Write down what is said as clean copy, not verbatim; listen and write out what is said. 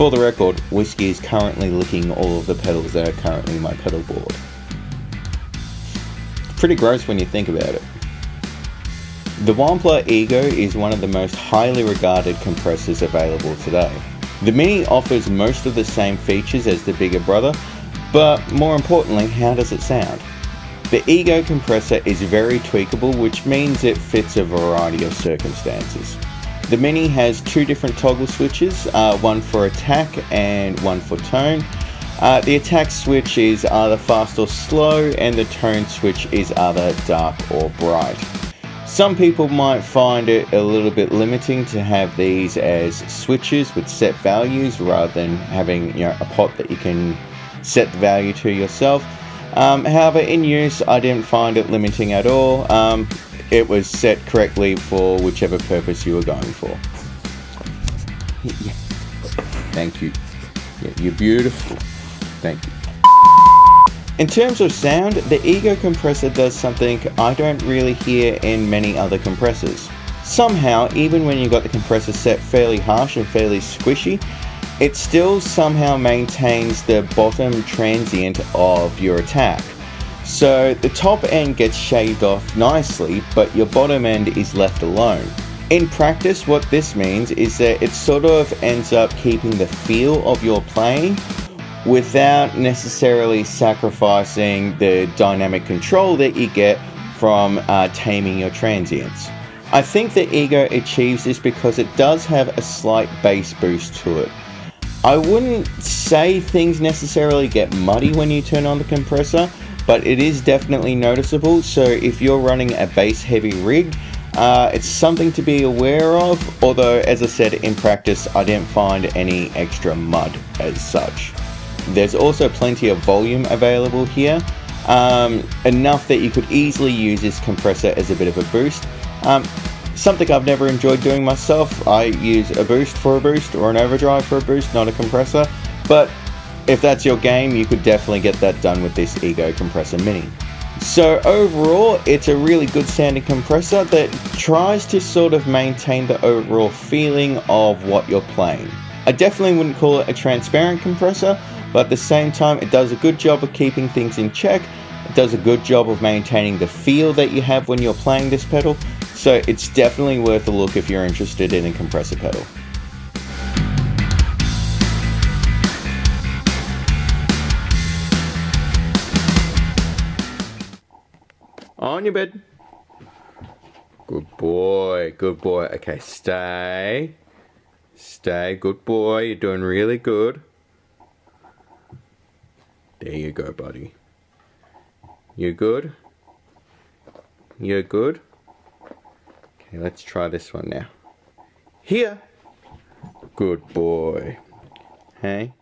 For the record, Whiskey is currently licking all of the pedals that are currently my pedal board. Pretty gross when you think about it. The Wampler Ego is one of the most highly regarded compressors available today. The Mini offers most of the same features as the bigger brother, but more importantly, how does it sound? The Ego compressor is very tweakable, which means it fits a variety of circumstances. The Mini has two different toggle switches, one for attack and one for tone. The attack switch is either fast or slow, and the tone switch is either dark or bright. Some people might find it a little bit limiting to have these as switches with set values rather than having, a pot that you can set the value to yourself. However, in use, I didn't find it limiting at all. It was set correctly for whichever purpose you were going for. Yeah. Thank you. Yeah, you're beautiful. Thank you. In terms of sound, the Ego compressor does something I don't really hear in many other compressors. Somehow, even when you've got the compressor set fairly harsh and fairly squishy, it still somehow maintains the bottom transient of your attack. So the top end gets shaved off nicely, but your bottom end is left alone. In practice, what this means is that it sort of ends up keeping the feel of your playing without necessarily sacrificing the dynamic control that you get from taming your transients. I think the Ego achieves this because it does have a slight bass boost to it. I wouldn't say things necessarily get muddy when you turn on the compressor, but it is definitely noticeable, so if you're running a bass heavy rig, it's something to be aware of, although as I said, in practice I didn't find any extra mud as such. There's also plenty of volume available here, enough that you could easily use this compressor as a bit of a boost. Something I've never enjoyed doing myself. I use a boost for a boost or an overdrive for a boost, not a compressor, but if that's your game, you could definitely get that done with this Ego Compressor Mini. So overall, it's a really good sounding compressor that tries to sort of maintain the overall feeling of what you're playing. I definitely wouldn't call it a transparent compressor, but at the same time, it does a good job of keeping things in check. It does a good job of maintaining the feel that you have when you're playing this pedal. So it's definitely worth a look if you're interested in a compressor pedal. On your bed. Good boy, good boy. Okay, stay. Stay, good boy. You're doing really good. There you go, buddy. You good? You're good? Okay, let's try this one now. Here. Good boy. Hey?